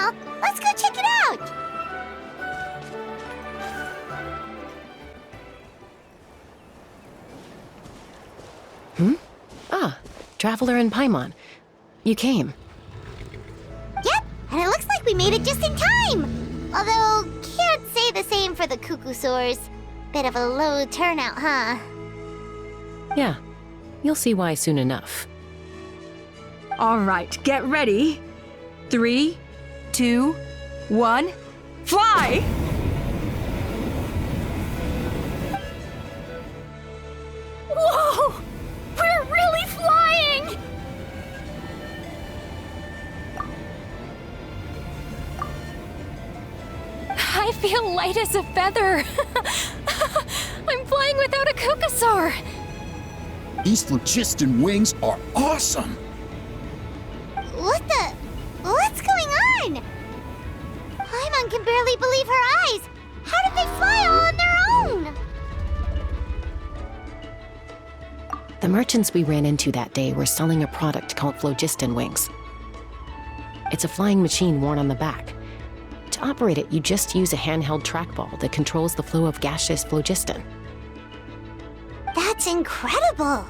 well, let's go check it out! Traveler and Paimon. You came. Yep, and it looks like we made it just in time! Although, can't say the same for the Cuckoosaurs. Bit of a low turnout, huh? Yeah, you'll see why soon enough. All right, get ready. 3, 2, 1, fly! Whoa! We're really flying! I feel light as a feather. I'm flying without a Cuckoosaur. These phlogiston wings are awesome! What's going on? Paimon can barely believe her eyes. How did they fly all on their own? The merchants we ran into that day were selling a product called phlogiston wings. It's a flying machine worn on the back. To operate it, you just use a handheld trackball that controls the flow of gaseous phlogiston. That's incredible.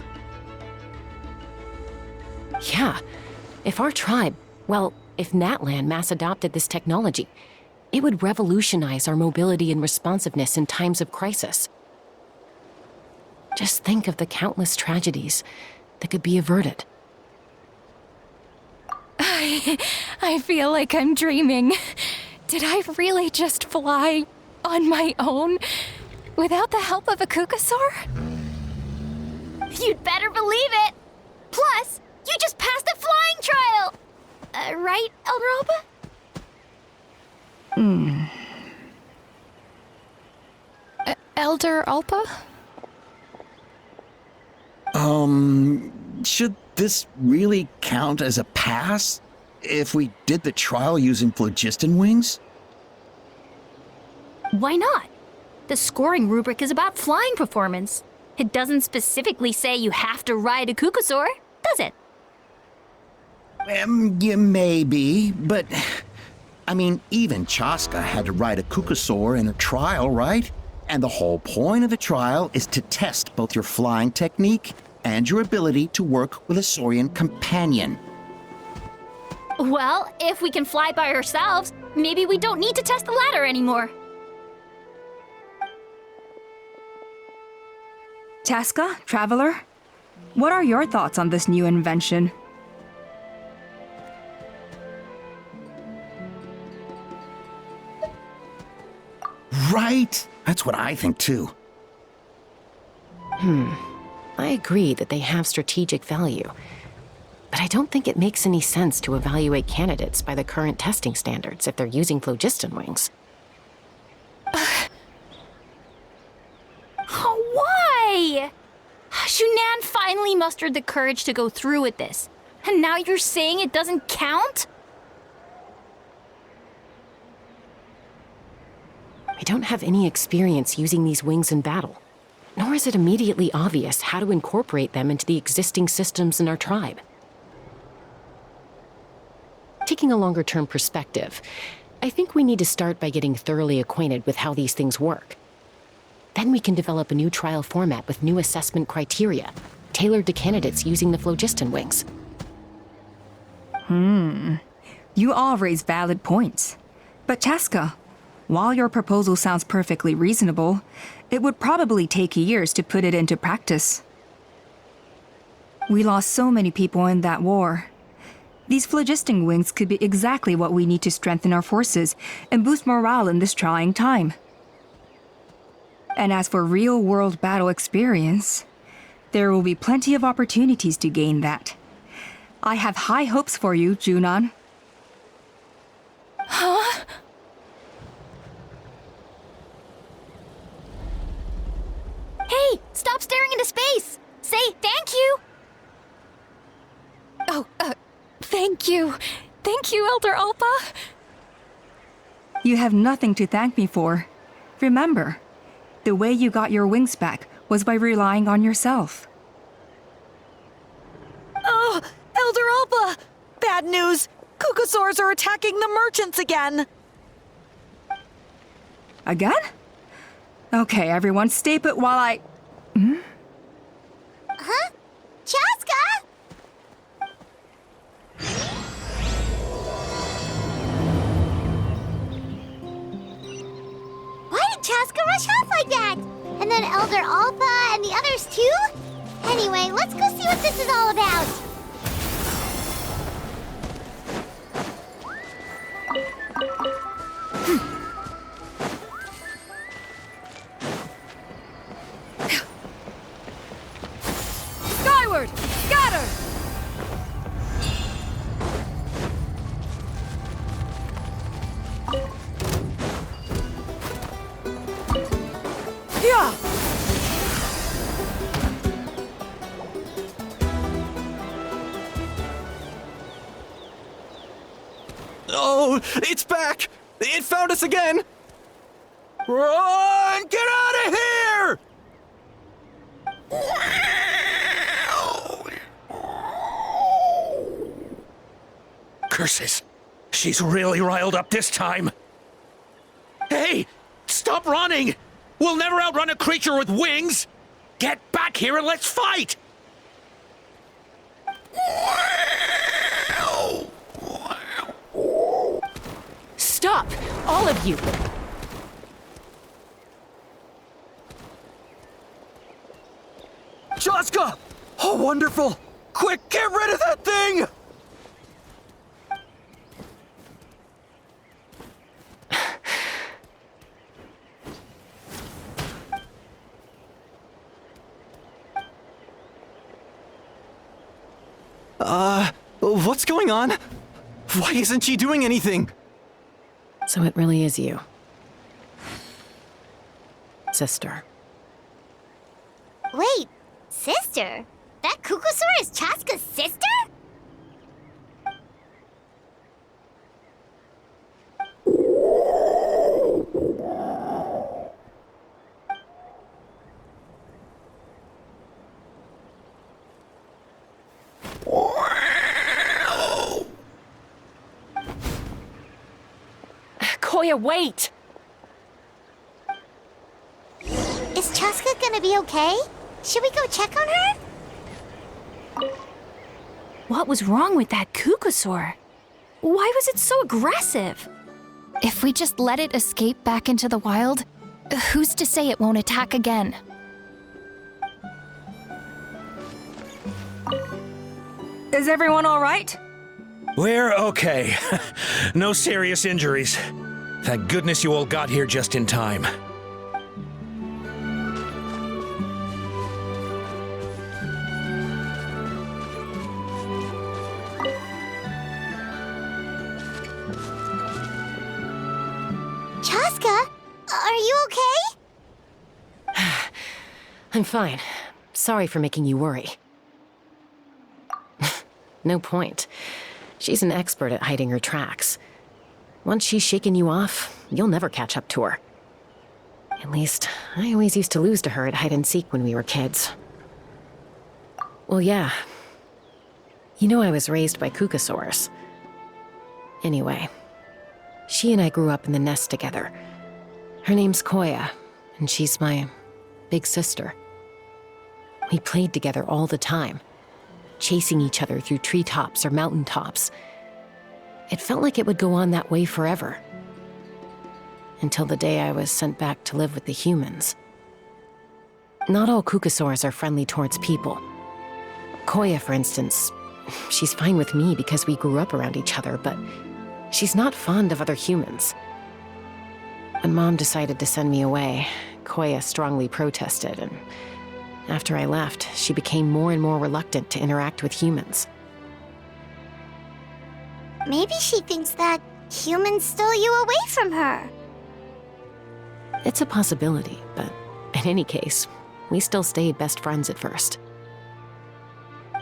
Yeah, if our tribe, well, if Natlan mass adopted this technology, it would revolutionize our mobility and responsiveness in times of crisis. Just think of the countless tragedies that could be averted. I feel like I'm dreaming. Did I really just fly on my own without the help of a Cuckoosaur? You'd better believe it. Plus, you just passed the flying trial. Right, Elder Alpa? Elder Alpa? Should this really count as a pass? If we did the trial using phlogiston wings? Why not? The scoring rubric is about flying performance. It doesn't specifically say you have to ride a Cuckoosaur, does it? Yeah, maybe, but... I mean, even Chaska had to ride a Cuckoosaur in a trial, right? And the whole point of the trial is to test both your flying technique and your ability to work with a Saurian companion. Well, if we can fly by ourselves, maybe we don't need to test the ladder anymore. Chaska, Traveler, what are your thoughts on this new invention? Right? That's what I think too. I agree that they have strategic value, but I don't think it makes any sense to evaluate candidates by the current testing standards if they're using phlogiston wings. Why? Shunan finally mustered the courage to go through with this, and now you're saying it doesn't count? I don't have any experience using these wings in battle, nor is it immediately obvious how to incorporate them into the existing systems in our tribe. Taking a longer-term perspective, I think we need to start by getting thoroughly acquainted with how these things work. Then we can develop a new trial format with new assessment criteria, tailored to candidates using the phlogiston wings. You all raise valid points. But Chaska, while your proposal sounds perfectly reasonable, it would probably take years to put it into practice. We lost so many people in that war. These phlogiston wings could be exactly what we need to strengthen our forces and boost morale in this trying time. And as for real-world battle experience, there will be plenty of opportunities to gain that. I have high hopes for you, Junon. Huh? Hey, stop staring into space! Say thank you! Oh, thank you. Thank you, Elder Alpa. You have nothing to thank me for. Remember, the way you got your wings back was by relying on yourself. Oh, Elder Alpa! Bad news! Kukusaurs are attacking the merchants again! Again? Okay, everyone, stay put while I. Huh? Chaska? Why did Chaska rush off like that? And then Elder Alpha and the others too? Anyway, let's go see what this is all about. Skyward! Scatter! Yeah! Oh, it's back! It found us again! Run! Get out of here! Curses! She's really riled up this time. Hey! Stop running! We'll never outrun a creature with wings! Get back here and let's fight! Stop! All of you! Chaska! Oh, wonderful! Quick, get rid of that thing! What's going on? Why isn't she doing anything? So it really is you. Sister. Wait, sister? That Kukusaur is Chaska's sister? Koya, wait! Is Chaska gonna be okay? Should we go check on her? What was wrong with that Kukusaur? Why was it so aggressive? If we just let it escape back into the wild, who's to say it won't attack again? Is everyone all right? We're okay. No serious injuries. Thank goodness you all got here just in time. Chaska, are you okay? I'm fine. Sorry for making you worry. No point. She's an expert at hiding her tracks. Once she's shaken you off, you'll never catch up to her. At least, I always used to lose to her at hide-and-seek when we were kids. Well, yeah. You know I was raised by Kukusaurs. Anyway, she and I grew up in the nest together. Her name's Koya, and she's my big sister. We played together all the time, chasing each other through treetops or mountaintops. It felt like it would go on that way forever. Until the day I was sent back to live with the humans. Not all Kukusaurs are friendly towards people. Koya, for instance, she's fine with me because we grew up around each other, but she's not fond of other humans. When Mom decided to send me away, Koya strongly protested, and after I left, she became more and more reluctant to interact with humans. Maybe she thinks that humans stole you away from her. It's a possibility, but in any case, we still stayed best friends at first.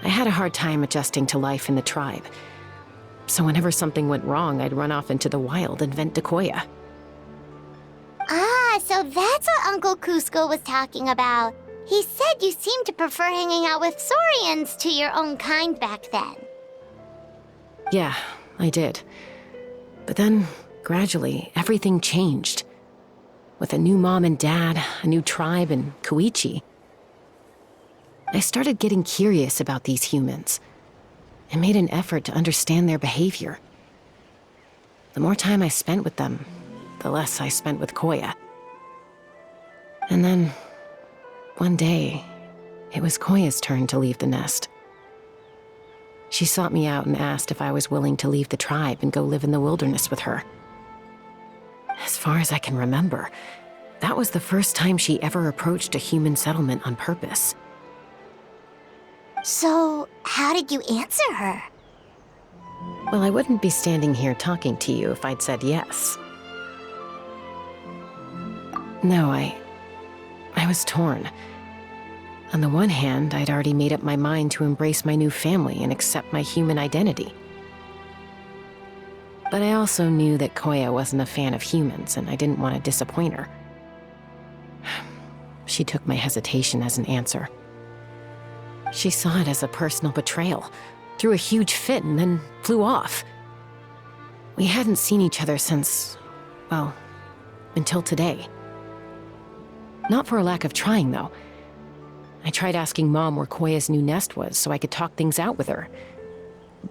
I had a hard time adjusting to life in the tribe, so whenever something went wrong, I'd run off into the wild and vent to Koya. Ah, so that's what Uncle Cusco was talking about. He said you seemed to prefer hanging out with Saurians to your own kind back then. Yeah, I did. But then, gradually, everything changed. With a new mom and dad, a new tribe, and Koichi, I started getting curious about these humans and made an effort to understand their behavior. The more time I spent with them, the less I spent with Koya. And then, one day, it was Koya's turn to leave the nest. She sought me out and asked if I was willing to leave the tribe and go live in the wilderness with her. As far as I can remember, that was the first time she ever approached a human settlement on purpose. So, how did you answer her? Well, I wouldn't be standing here talking to you if I'd said yes. No, I was torn. On the one hand, I'd already made up my mind to embrace my new family and accept my human identity. But I also knew that Koya wasn't a fan of humans, and I didn't want to disappoint her. She took my hesitation as an answer. She saw it as a personal betrayal, threw a huge fit, and then flew off. We hadn't seen each other since, well, until today. Not for a lack of trying, though. I tried asking Mom where Koya's new nest was so I could talk things out with her.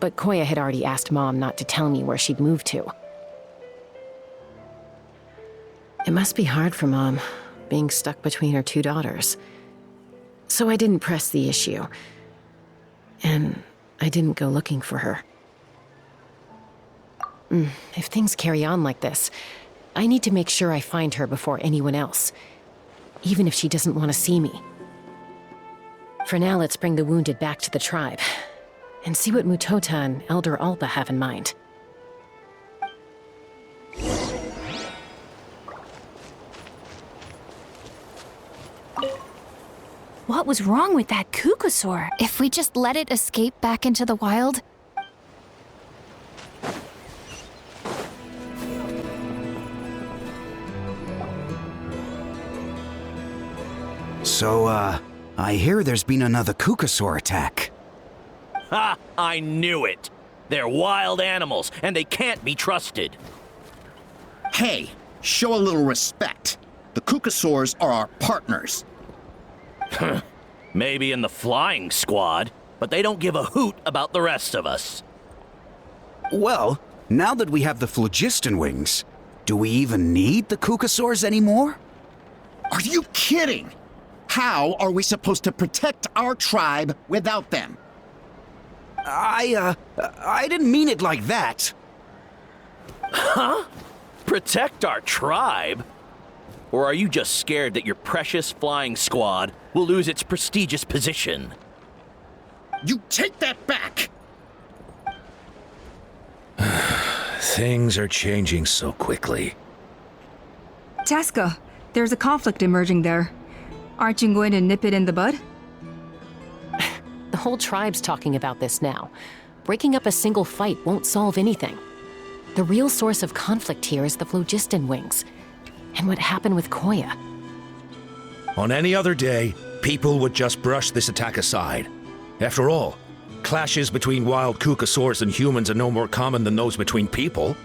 But Koya had already asked Mom not to tell me where she'd moved to. It must be hard for Mom, being stuck between her two daughters. So I didn't press the issue. And I didn't go looking for her. If things carry on like this, I need to make sure I find her before anyone else, even if she doesn't want to see me. For now, let's bring the wounded back to the tribe, and see what Mutota and Elder Alba have in mind. What was wrong with that Kukusaur? If we just let it escape back into the wild, So, I hear there's been another Kukusaur attack. Ha! I knew it! They're wild animals, and they can't be trusted. Hey, show a little respect. The Kukusaurs are our partners. Maybe in the flying squad, but they don't give a hoot about the rest of us. Well, now that we have the phlogiston wings, do we even need the Kukusaurs anymore? Are you kidding? How are we supposed to protect our tribe without them? I didn't mean it like that. Huh? Protect our tribe? Or are you just scared that your precious flying squad will lose its prestigious position? You take that back! Things are changing so quickly. Chaska, there's a conflict emerging there. Aren't you going to nip it in the bud? The whole tribe's talking about this now. Breaking up a single fight won't solve anything. The real source of conflict here is the phlogiston wings, and what happened with Koya. On any other day, people would just brush this attack aside. After all, clashes between wild Kukusaurs and humans are no more common than those between people.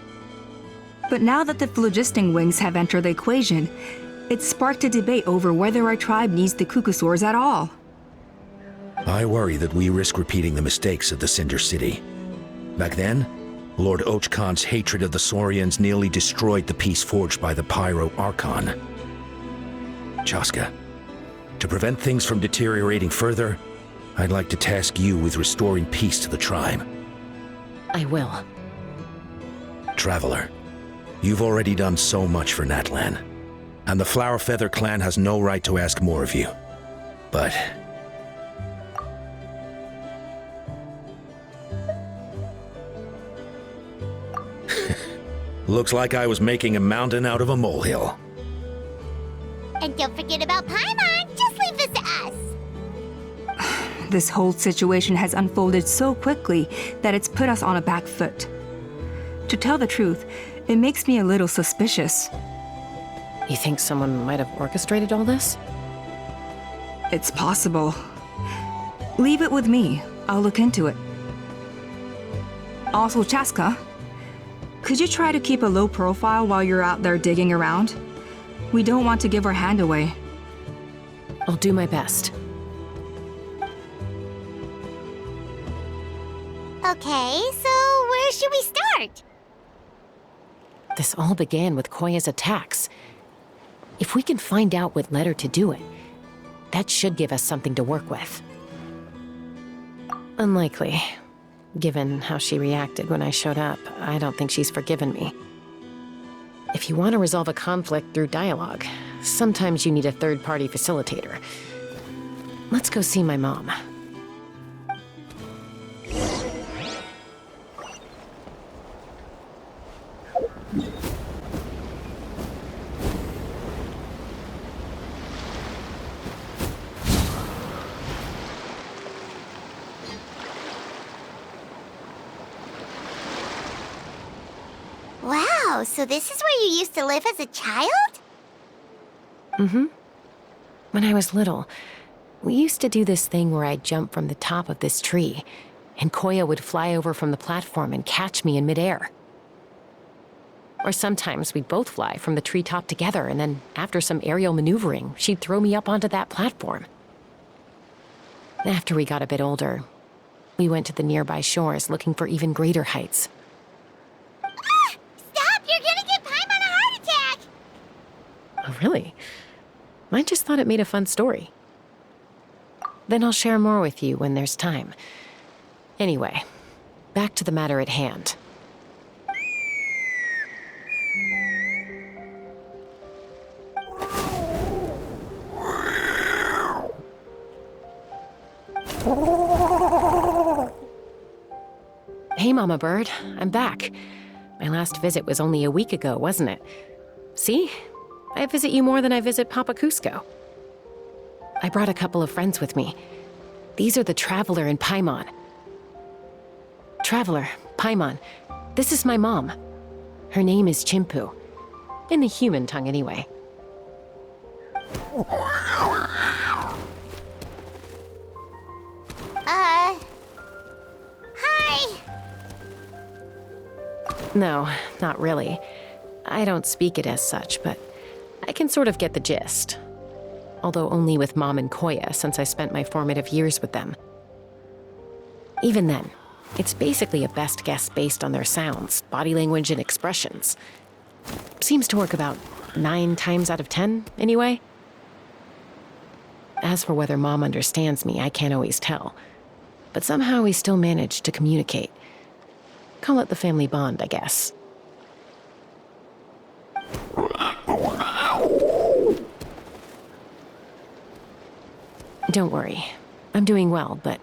But now that the phlogiston wings have entered the equation, it's sparked a debate over whether our tribe needs the Kukusaurs at all. I worry that we risk repeating the mistakes of the Cinder City. Back then, Lord Ochkan's hatred of the Saurians nearly destroyed the peace forged by the Pyro Archon. Chaska, to prevent things from deteriorating further, I'd like to task you with restoring peace to the tribe. I will. Traveler, you've already done so much for Natlan, and the Flower Feather clan has no right to ask more of you. But looks like I was making a mountain out of a molehill. And don't forget about Paimon. Just leave this to us. This whole situation has unfolded so quickly that it's put us on a back foot. To tell the truth, it makes me a little suspicious. You think someone might have orchestrated all this? It's possible. Leave it with me. I'll look into it. Also, Chaska, Could you try to keep a low profile while you're out there digging around? We don't want to give our hand away. I'll do my best. Okay, so where should we start? This all began with Koya's attacks. If we can find out what led her to do it, that should give us something to work with. Unlikely. Given how she reacted when I showed up, I don't think she's forgiven me. If you want to resolve a conflict through dialogue, sometimes you need a third-party facilitator. Let's go see my mom. Wow, so this is where you used to live as a child? Mm-hmm. When I was little, we used to do this thing where I'd jump from the top of this tree, and Koya would fly over from the platform and catch me in midair. Or sometimes we'd both fly from the treetop together, and then after some aerial maneuvering, she'd throw me up onto that platform. After we got a bit older, we went to the nearby shores looking for even greater heights. Stop! You're gonna give Paimon a heart attack! Oh, really? I just thought it made a fun story. Then I'll share more with you when there's time. Anyway, back to the matter at hand. Hey, Mama Bird. I'm back. My last visit was only a week ago, wasn't it? See? I visit you more than I visit Papa Cusco. I brought a couple of friends with me. These are the Traveler and Paimon. Traveler, Paimon, this is my mom. Her name is Chimpu. In the human tongue, anyway. Hi! No, not really. I don't speak it as such, but I can sort of get the gist. Although only with Mom and Koya, since I spent my formative years with them. Even then, it's basically a best guess based on their sounds, body language, and expressions. Seems to work about 9 times out of 10, anyway. As for whether Mom understands me, I can't always tell. But somehow we still manage to communicate. Call it the family bond, I guess. Don't worry. I'm doing well, but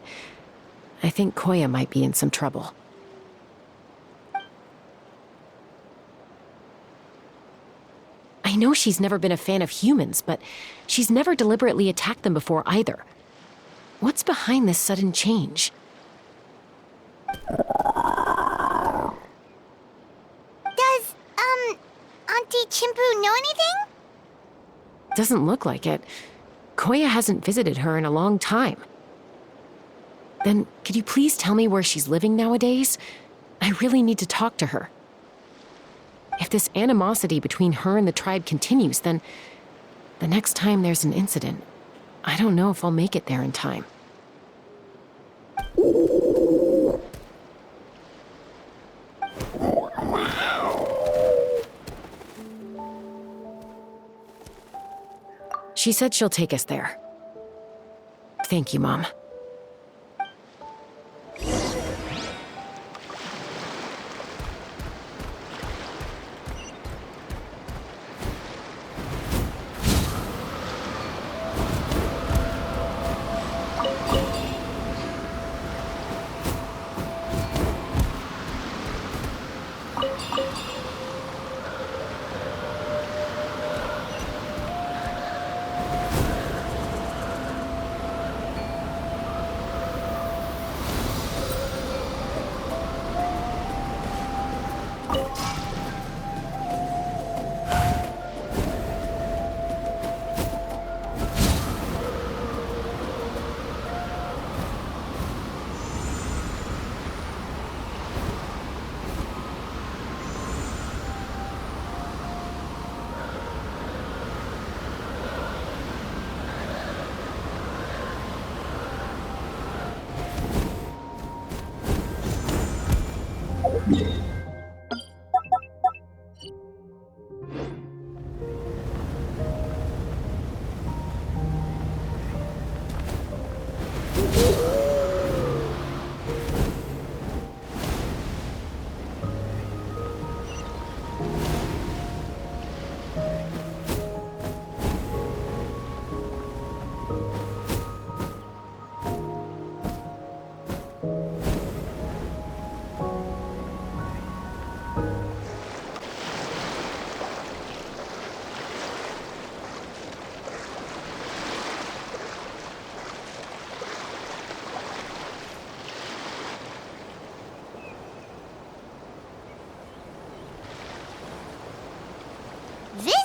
I think Koya might be in some trouble. I know she's never been a fan of humans, but she's never deliberately attacked them before either. What's behind this sudden change? Does, Auntie Chimpu know anything? Doesn't look like it. Koya hasn't visited her in a long time. Then, could you please tell me where she's living nowadays? I really need to talk to her. If this animosity between her and the tribe continues, then the next time there's an incident, I don't know if I'll make it there in time. She said she'll take us there. Thank you, Mom.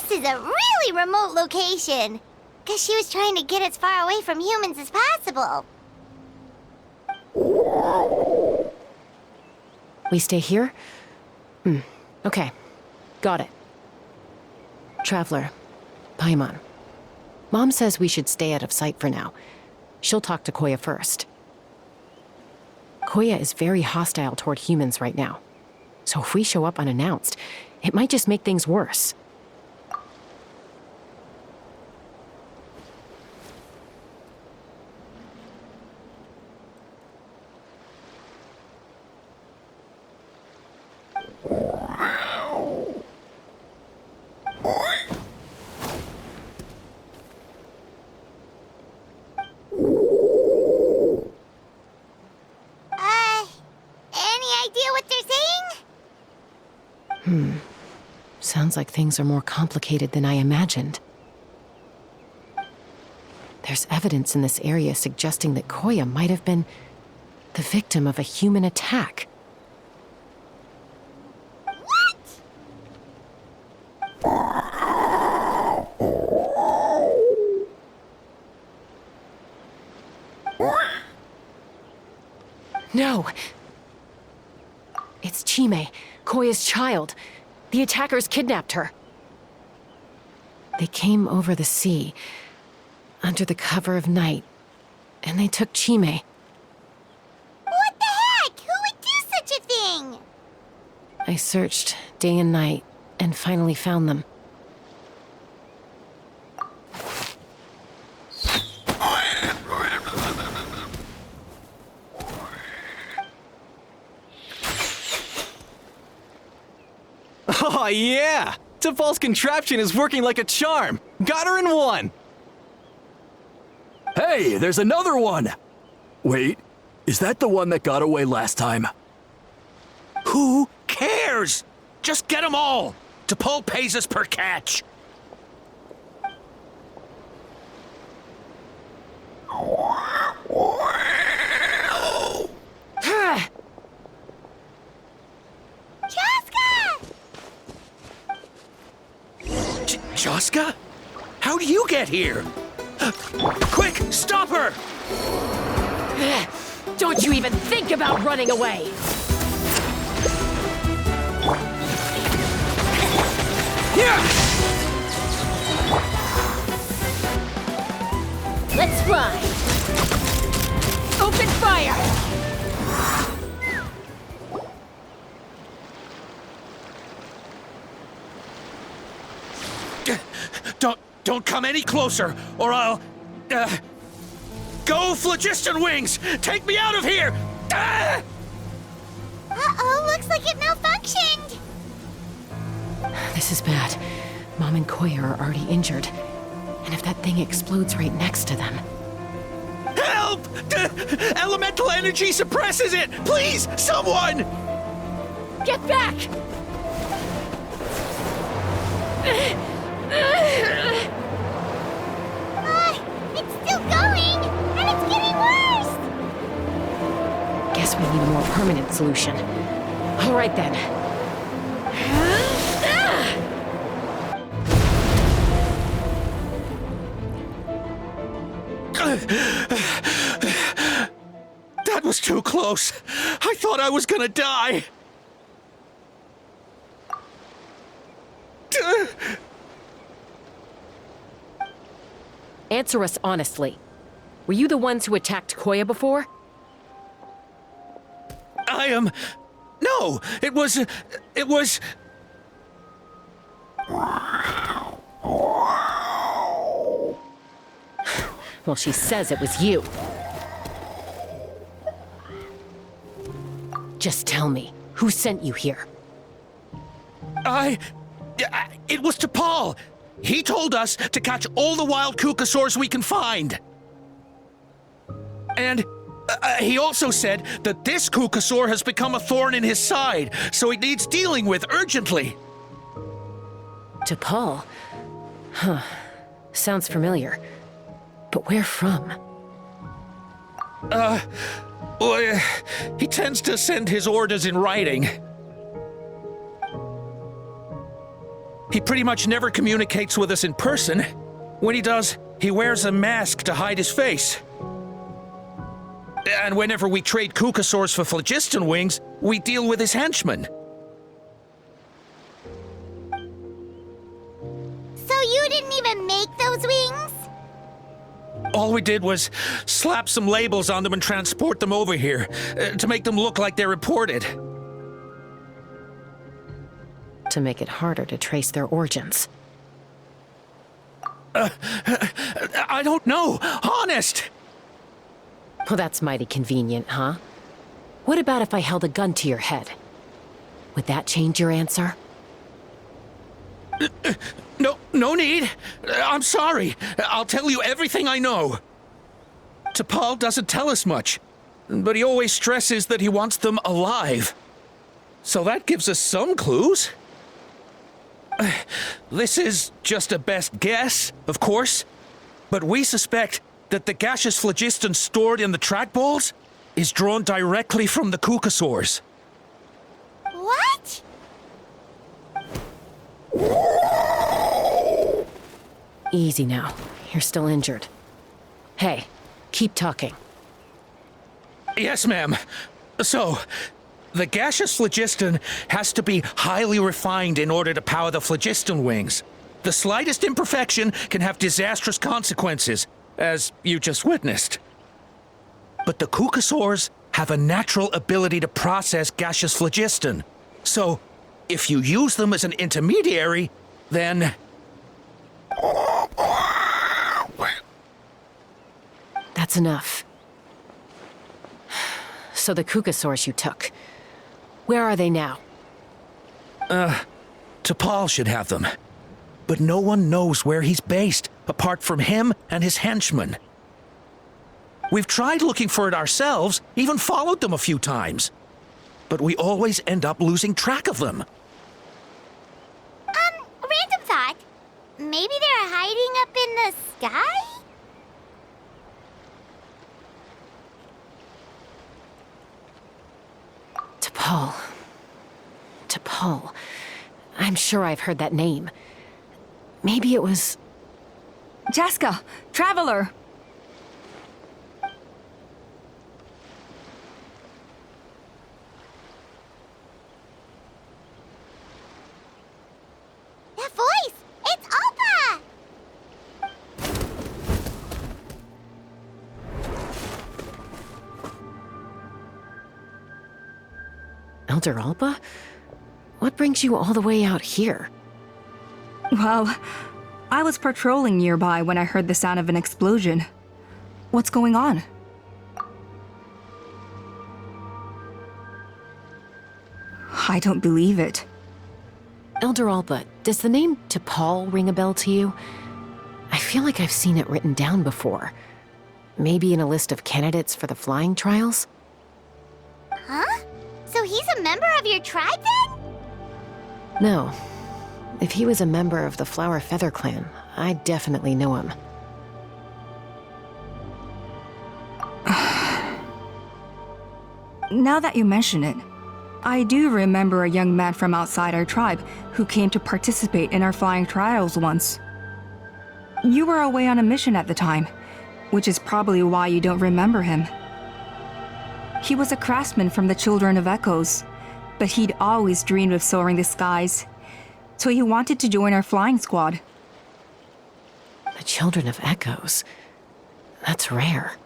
This is a really remote location. Guess she was trying to get as far away from humans as possible. We stay here? Okay. Got it. Traveler, Paimon. Mom says we should stay out of sight for now. She'll talk to Koya first. Koya is very hostile toward humans right now. So if we show up unannounced, it might just make things worse. Any idea what they're saying? Sounds like things are more complicated than I imagined. There's evidence in this area suggesting that Koya might have been the victim of a human attack. No! It's Chime, Koya's child. The attackers kidnapped her. They came over the sea, under the cover of night, and they took Chime. What the heck? Who would do such a thing? I searched day and night, and finally found them. Oh yeah! T'Pol's contraption is working like a charm! Got her in one! Hey, there's another one! Wait, is that the one that got away last time? Who cares? Just get them all. T'Pol pays us per catch. Joska? How do you get here? Quick, stop her! Don't you even think about running away! Let's fly. Open fire. Don't come any closer, or I'll... Go, Phlogiston Wings! Take me out of here! Ah! Uh-oh, looks like it malfunctioned. This is bad. Mom and Koya are already injured. And if that thing explodes right next to them... Help! Elemental energy suppresses it! Please, someone! Get back! It's still going, and it's getting worse. Guess we need a more permanent solution. All right then. That was too close. I thought I was gonna die. Answer us honestly. Were you the ones who attacked Koya before? I am... No, it was... Well, she says it was you. Just tell me, who sent you here? It was T'Pol. He told us to catch all the wild Kukasaurs we can find. And he also said that this Kukasaur has become a thorn in his side, so it needs dealing with urgently. T'Pol? Huh. Sounds familiar. But where from? Well, he tends to send his orders in writing. He pretty much never communicates with us in person. When he does, he wears a mask to hide his face. And whenever we trade Kukasaurs for phlogiston wings, we deal with his henchmen. So you didn't even make those wings? All we did was slap some labels on them and transport them over here, to make them look like they're imported. To make it harder to trace their origins. I don't know, honest! Well, that's mighty convenient, huh? What about if I held a gun to your head? Would that change your answer? No need. I'm sorry. I'll tell you everything I know. T'Pol doesn't tell us much, but he always stresses that he wants them alive. So that gives us some clues. This is just a best guess, of course, but we suspect that the gaseous phlogiston stored in the trackballs is drawn directly from the Kukasaurs. What? Easy now. You're still injured. Hey, keep talking. Yes, ma'am. So, the gaseous phlogiston has to be highly refined in order to power the phlogiston wings. The slightest imperfection can have disastrous consequences, as you just witnessed. But the Kukasaurs have a natural ability to process gaseous phlogiston. So, if you use them as an intermediary, then... That's enough. So the Kukasaurs you took, where are they now? T'Pol should have them. But no one knows where he's based, apart from him and his henchmen. We've tried looking for it ourselves, even followed them a few times. But we always end up losing track of them. Random thought. Maybe they're hiding up in the sky? T'Pol. I'm sure I've heard that name. Maybe it was... Chaska, Traveler! That voice! It's Alpa! Elder Alba? What brings you all the way out here? Well, I was patrolling nearby when I heard the sound of an explosion. What's going on? I don't believe it. Elder Alba, does the name T'Pol ring a bell to you? I feel like I've seen it written down before. Maybe in a list of candidates for the flying trials? Huh? So he's a member of your tribe then? No. If he was a member of the Flower Feather Clan, I'd definitely know him. Now that you mention it, I do remember a young man from outside our tribe who came to participate in our flying trials once. You were away on a mission at the time, which is probably why you don't remember him. He was a craftsman from the Children of Echoes, but he'd always dreamed of soaring the skies, so he wanted to join our flying squad. The Children of Echoes? That's rare.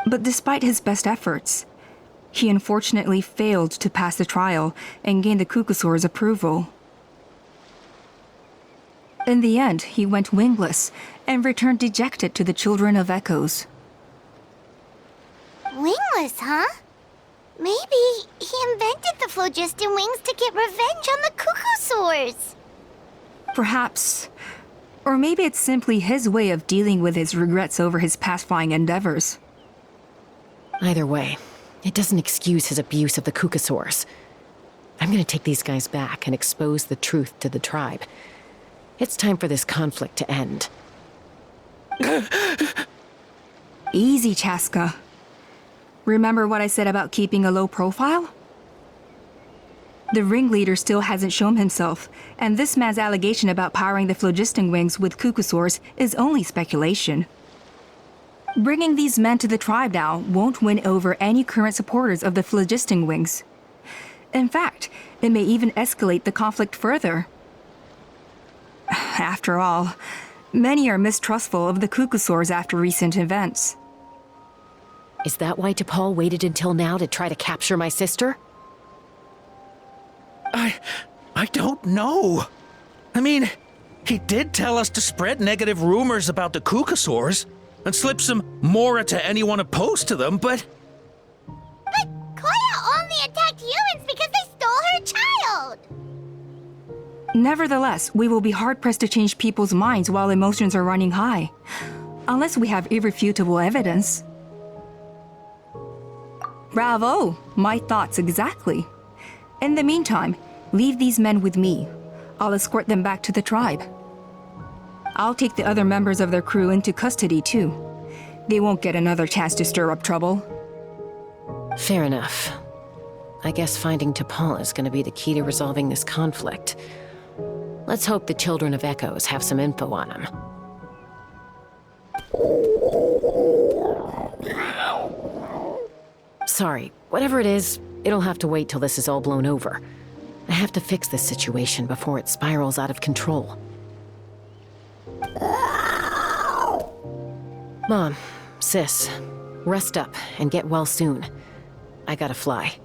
But despite his best efforts, he unfortunately failed to pass the trial and gain the Kukasaur's approval. In the end, he went wingless and returned dejected to the Children of Echoes. Wingless, huh? Maybe he invented the phlogiston wings to get revenge on the Kukasaurs. Perhaps. Or maybe it's simply his way of dealing with his regrets over his past flying endeavors. Either way, it doesn't excuse his abuse of the Kukasaurs. I'm gonna take these guys back and expose the truth to the tribe. It's time for this conflict to end. Easy, Chaska. Remember what I said about keeping a low profile? The ringleader still hasn't shown himself, and this man's allegation about powering the phlogiston wings with cuckoosaurs is only speculation. Bringing these men to the tribe now won't win over any current supporters of the phlogiston wings. In fact, it may even escalate the conflict further. After all, many are mistrustful of the cuckoosaurs after recent events. Is that why T'Pol waited until now to try to capture my sister? I don't know. I mean, he did tell us to spread negative rumors about the Cuckosaurs and slip some Mora to anyone opposed to them, but... But Koya only attacked humans because they stole her child! Nevertheless, we will be hard-pressed to change people's minds while emotions are running high. Unless we have irrefutable evidence. Bravo! My thoughts exactly. In the meantime, leave these men with me. I'll escort them back to the tribe. I'll take the other members of their crew into custody too. They won't get another chance to stir up trouble. Fair enough. I guess finding T'Pol is going to be the key to resolving this conflict. Let's hope the Children of Echoes have some info on him. Sorry, whatever it is, it'll have to wait till this is all blown over. I have to fix this situation before it spirals out of control. Mom, sis, rest up and get well soon. I gotta fly.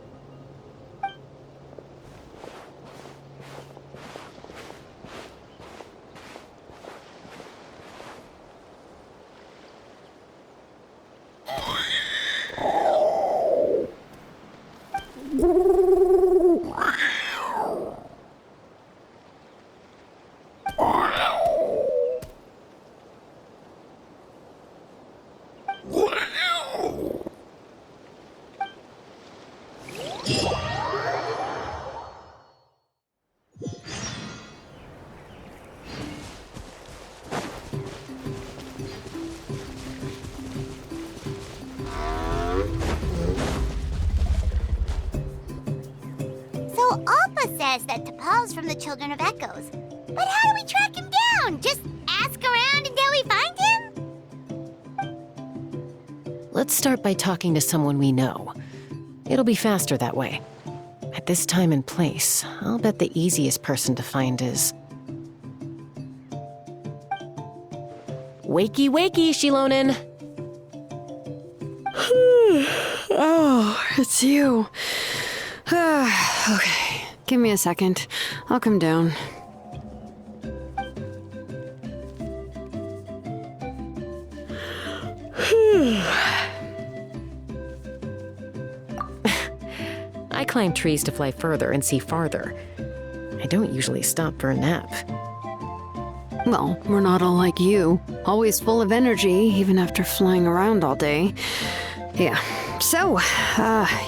Says that T'Pol's from the Children of Echoes. But how do we track him down? Just ask around until we find him? Let's start by talking to someone we know. It'll be faster that way. At this time and place, I'll bet the easiest person to find is... Wakey, wakey, Shilonen! Oh, it's you. Okay. Give me a second. I'll come down. I climb trees to fly further and see farther. I don't usually stop for a nap. Well, we're not all like you. Always full of energy, even after flying around all day. Yeah. So,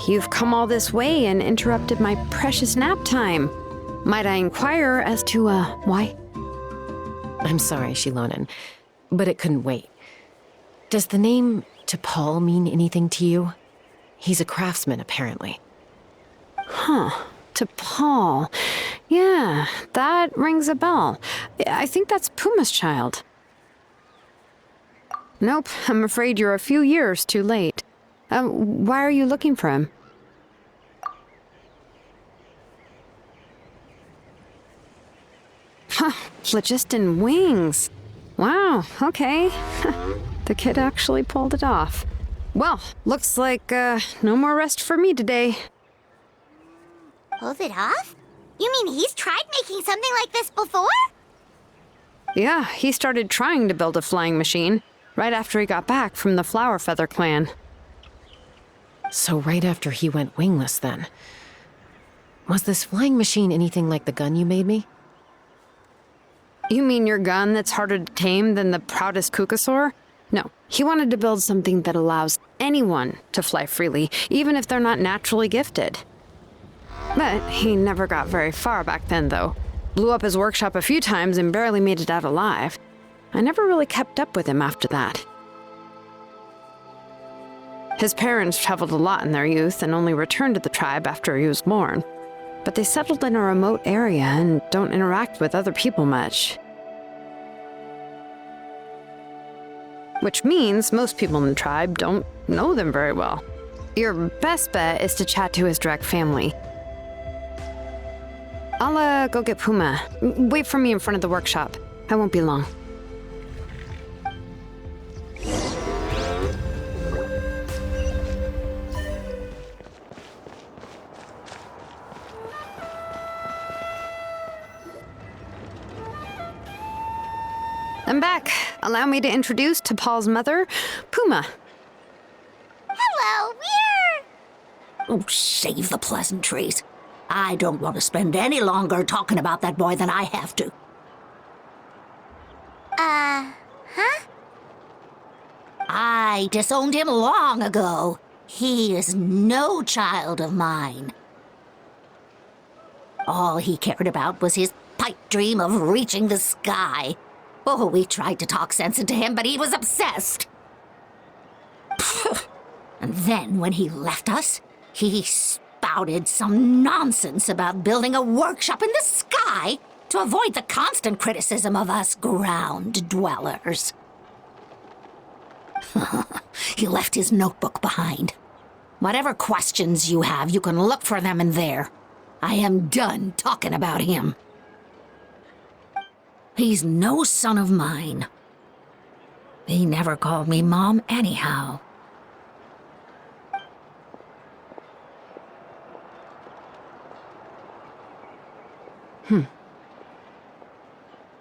you've come all this way and interrupted my precious nap time. Might I inquire as to, why? I'm sorry, Shilonen, but it couldn't wait. Does the name T'Pol mean anything to you? He's a craftsman, apparently. Huh. T'Pol. Yeah, that rings a bell. I think that's Puma's child. Nope, I'm afraid you're a few years too late. Why are you looking for him? Huh, phlogiston wings. Wow, okay. The kid actually pulled it off. Well, looks like, no more rest for me today. Pulled it off? You mean he's tried making something like this before? Yeah, he started trying to build a flying machine right after he got back from the Flower Feather clan. So right after he went wingless, then. Was this flying machine anything like the gun you made me? You mean your gun that's harder to tame than the proudest Cuckosaur? No, he wanted to build something that allows anyone to fly freely, even if they're not naturally gifted. But he never got very far back then, though. Blew up his workshop a few times and barely made it out alive. I never really kept up with him after that. His parents traveled a lot in their youth and only returned to the tribe after he was born. But they settled in a remote area and don't interact with other people much. Which means most people in the tribe don't know them very well. Your best bet is to chat to his direct family. I'll go get Puma. Wait for me in front of the workshop. I won't be long. I'm back. Allow me to introduce to Paul's mother, Puma. Hello, we're... Oh, save the pleasantries. I don't want to spend any longer talking about that boy than I have to. Huh? I disowned him long ago. He is no child of mine. All he cared about was his pipe dream of reaching the sky. Oh, we tried to talk sense into him, but he was obsessed. And then when he left us, he spouted some nonsense about building a workshop in the sky to avoid the constant criticism of us ground dwellers. He left his notebook behind. Whatever questions you have, you can look for them in there. I am done talking about him. He's no son of mine. He never called me Mom anyhow.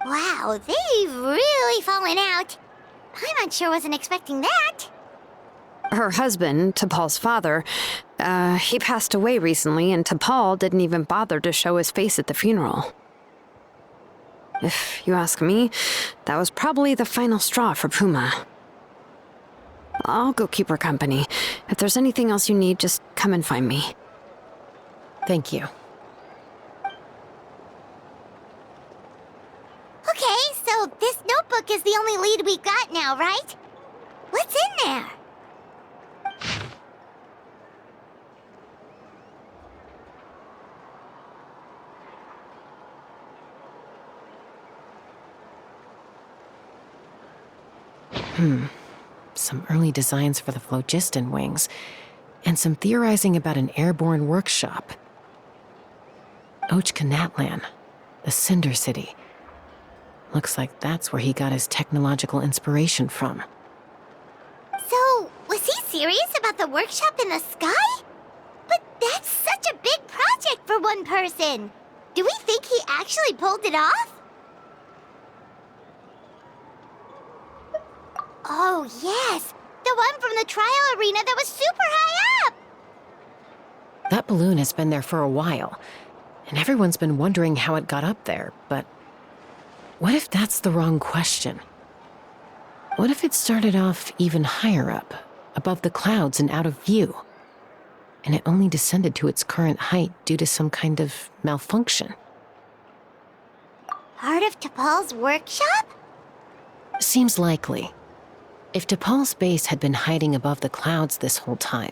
Wow, they've really fallen out. Paimon sure wasn't expecting that. Her husband, T'Pol's father, he passed away recently, and T'Pol didn't even bother to show his face at the funeral. If you ask me, that was probably the final straw for Puma. I'll go keep her company. If there's anything else you need, just come and find me. Thank you. Okay, so this notebook is the only lead we got now, right? What's in there? Some early designs for the phlogiston wings, and some theorizing about an airborne workshop. Ochkanatlan, the Cinder City. Looks like that's where he got his technological inspiration from. So, was he serious about the workshop in the sky? But that's such a big project for one person. Do we think he actually pulled it off? Oh, yes. The one from the trial arena that was super high up. That balloon has been there for a while, and everyone's been wondering how it got up there, but what if that's the wrong question? What if it started off even higher up, above the clouds and out of view, and it only descended to its current height due to some kind of malfunction? Part of T'Pol's workshop? Seems likely. If T'Pol's base had been hiding above the clouds this whole time,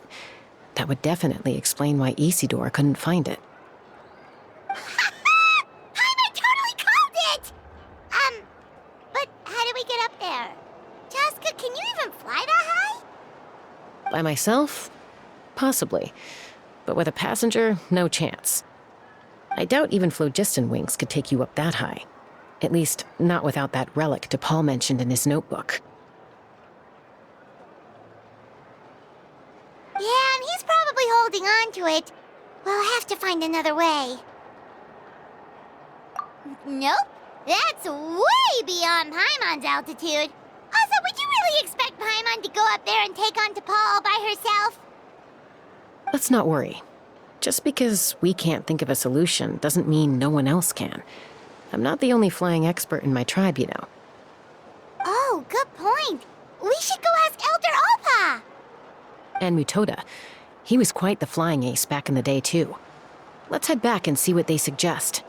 that would definitely explain why Isidore couldn't find it. I totally called it! But how do we get up there? Chaska, can you even fly that high? By myself? Possibly. But with a passenger, no chance. I doubt even phlogiston wings could take you up that high. At least, not without that relic T'Pol mentioned in his notebook. Yeah, and he's probably holding on to it. We'll have to find another way. Nope. That's way beyond Paimon's altitude. Also, would you really expect Paimon to go up there and take on T'Pol all by herself? Let's not worry. Just because we can't think of a solution doesn't mean no one else can. I'm not the only flying expert in my tribe, you know. Oh, good point. We should go ask Elder Opa. And Mutoda. He was quite the flying ace back in the day, too. Let's head back and see what they suggest.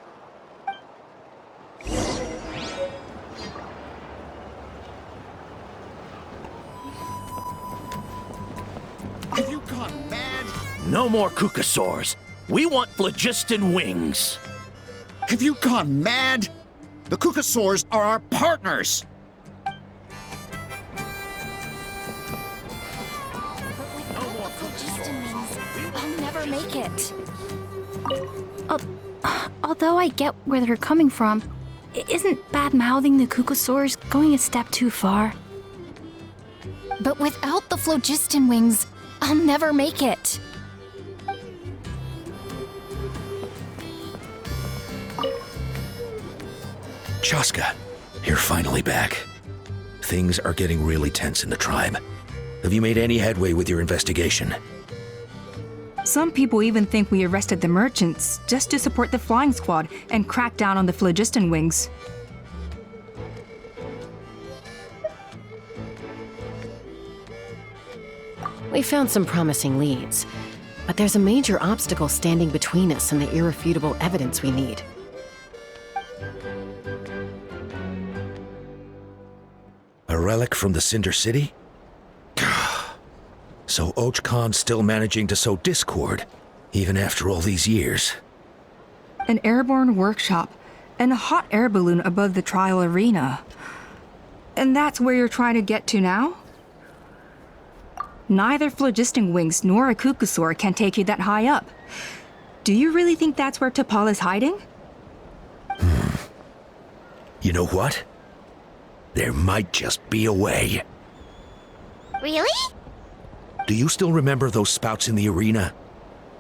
Have you gone mad? No more Kukasaurs. We want phlogiston wings. Have you gone mad? The Kukasaurs are our partners. I'll never make it. Although I get where they're coming from, isn't bad-mouthing the Kukasaurs going a step too far? But without the phlogiston wings, I'll never make it. Chaska, you're finally back. Things are getting really tense in the tribe. Have you made any headway with your investigation? Some people even think we arrested the merchants just to support the flying squad and crack down on the phlogiston wings. We found some promising leads, but there's a major obstacle standing between us and the irrefutable evidence we need. A relic from the Cinder City? So Och Khan's still managing to sow discord, even after all these years. An airborne workshop and a hot air balloon above the trial arena. And that's where you're trying to get to now? Neither phlogiston wings nor a Kukasaur can take you that high up. Do you really think that's where T'Pol is hiding? You know what? There might just be a way. Really? Do you still remember those spouts in the arena?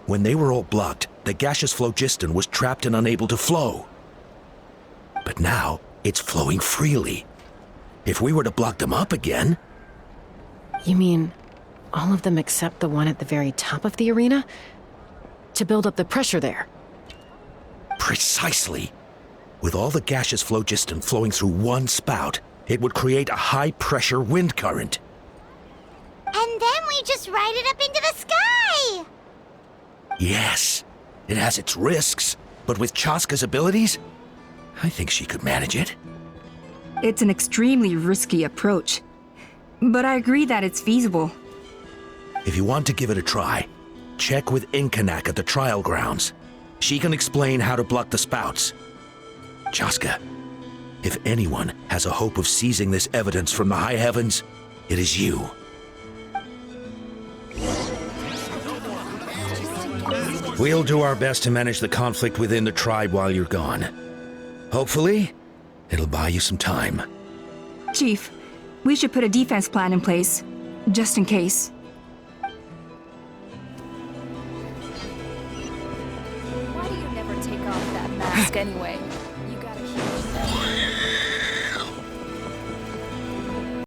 When they were all blocked, the gaseous phlogiston was trapped and unable to flow. But now, it's flowing freely. If we were to block them up again... You mean all of them except the one at the very top of the arena? To build up the pressure there? Precisely. With all the gaseous phlogiston flowing through one spout, it would create a high-pressure wind current. And then we just ride it up into the sky! Yes, it has its risks, but with Chaska's abilities, I think she could manage it. It's an extremely risky approach, but I agree that it's feasible. If you want to give it a try, check with Inkanak at the trial grounds. She can explain how to block the spouts. Chaska, if anyone has a hope of seizing this evidence from the high heavens, it is you. We'll do our best to manage the conflict within the tribe while you're gone. Hopefully, it'll buy you some time. Chief, we should put a defense plan in place, just in case. Why do you never take off that mask anyway?